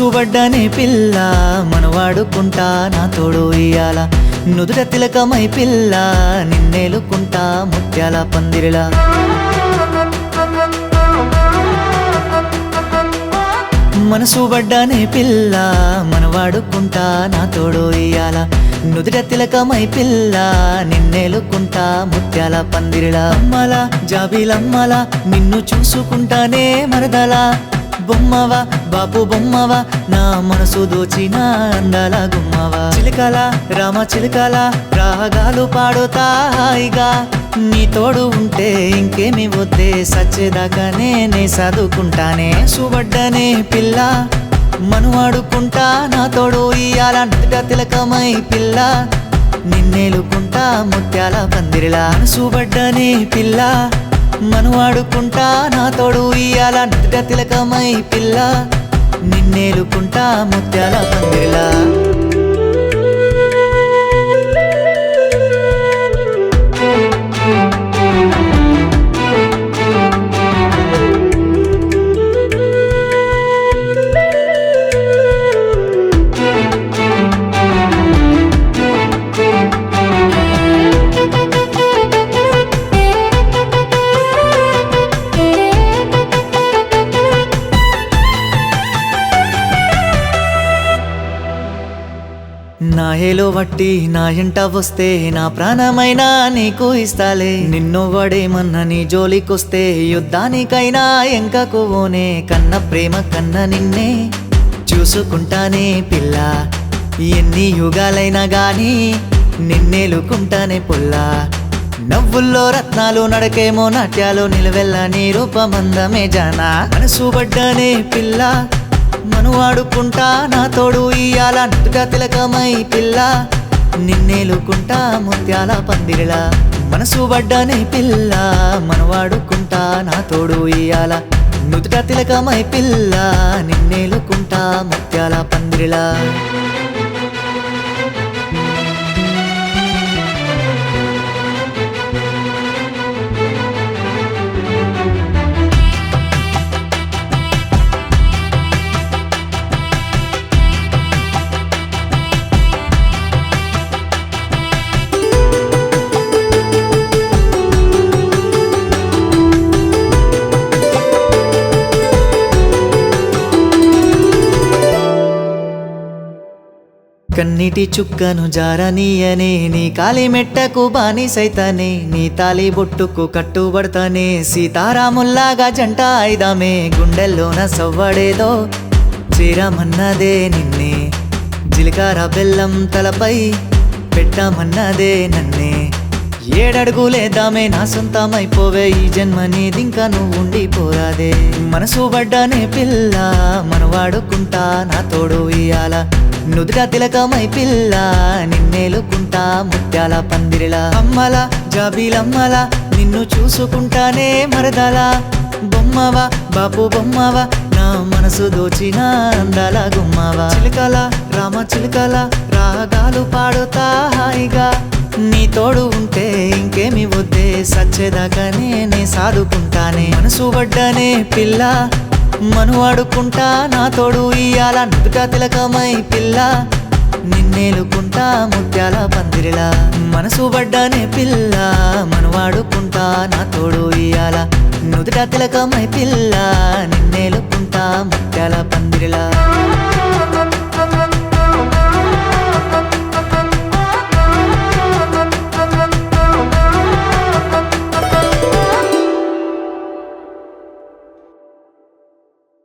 మనసు పడ్డనే పిల్ల మనవాడుకుంటా నా తోడు ఇయ్యాల నుదుట తిలకమై పిల్ల నిన్నేలుకుంటా ముత్యాల పందిరిలా మనసు పడ్డనే పిల్ల మనవాడుకుంటా నా తోడు ఇయ్యాల నుదుట తిలకమై పిల్ల నిన్నేలుకుంటా ముత్యాల పందిరిలా అమ్మల జాబిలమ్మల నిన్ను చూసుకుంటానే మరదలా బొమ్మవా బాపు బొమ్మవా నా మనసు దోచిన అందాల గుమ్మవా చిలకల రామ చిలకల రాగాలు పాడుతా హాయిగా నీ తోడు ఉంటే ఇంకేమి వద్దే సచ్చేదాకా నేనే చదువుకుంటానే సుబడ్డనే పిల్ల మనువాడుకుంటా నా తోడు ఇయ్యాల నుదుట తిలకమై పిల్ల నిన్నేలుకుంటా ముత్యాల పందిరిలా సుబడ్డనే పిల్ల మనువాడుకుంటా నా తోడు ఇయ్యాల నుదుట తిలకమై పిల్ల నిన్నేలుకుంటా ముత్యాల పందిరిలా నా ఏలో వట్టి నా ఎంట వస్తే నా ప్రాణమైనా నీకు ఇస్తాలే నిన్ను వడేమన్నా నీ జోలికొస్తే యుద్ధానికైనా ఎంకకు ఓనే కన్న ప్రేమ కన్న నిన్నే చూసుకుంటానే పిల్ల ఎన్ని యుగాలైనా గాని నిన్నేలుకుంటానే పుల్లా నవ్వుల్లో రత్నాలు నడకేమో నాట్యాలు నిలవెల్ల నీ రూపమందమే జానా మనసు పడ్డనే పిల్ల మనువాడుకుంటా నా తోడు ఇయ్యాల నుదుట తిలకమై పిల్ల నిన్నేలుకుంటా ముత్యాల పందిరిలా మనసు పడ్డనే పిల్ల మనువాడుకుంటా నా తోడు ఇయ్యాల నుదుట తిలకమై పిల్ల నిన్నేలుకుంటా ముత్యాల పందిరిలా కన్నీటి చుక్కను జారనీయనే నీ కాలి మెట్టకు బానిసైతానే నీ తాలి బొట్టుకు కట్టుబడతానే సీతారాముల్లాగా జంట అయిదామే గుండెల్లోన సవ్వడేదో చేరమన్నదే నిన్నే జిలకర బెల్లం తలపై పెట్టమన్నదే నన్నే ఏడడుగులేదామే నా సొంతమైపోవే ఈ జన్మ నీదింకా నువ్వు ఉండిపోరాదే మనసు పడ్డనే పిల్ల మనవాడుకుంటా నా తోడు ఇయ్యాల నుదుట తిలకమై పిల్ల నిన్నేలుకుంటా ముత్యాల పందిరిలా అమ్మల జాబిలమ్మల నిన్ను చూసుకుంటానే మరదలా బొమ్మవా బాపు బొమ్మవా నా మనసు దోచిన అందాల గుమ్మవా చిలకల రామ చిలకల రాగాలు పాడుతా హాయిగా నీ తోడు ఉంటే ఇంకేమి వద్దే సచ్చేదాకా నేనే సాదుకుంటానే మనసు పడ్డనే పిల్ల మనువాడుకుంటా నా తోడు ఇయ్యాల నుదుట తిలకమై పిల్ల నిన్నేలుకుంటా ముత్యాల పందిరిలా మనసు పడ్డనే పిల్ల మనువాడుకుంటా నా తోడు ఇయ్యాల నుదుట తిలకమై పిల్ల నిన్నేలుకుంటా ముత్యాల పందిరిలా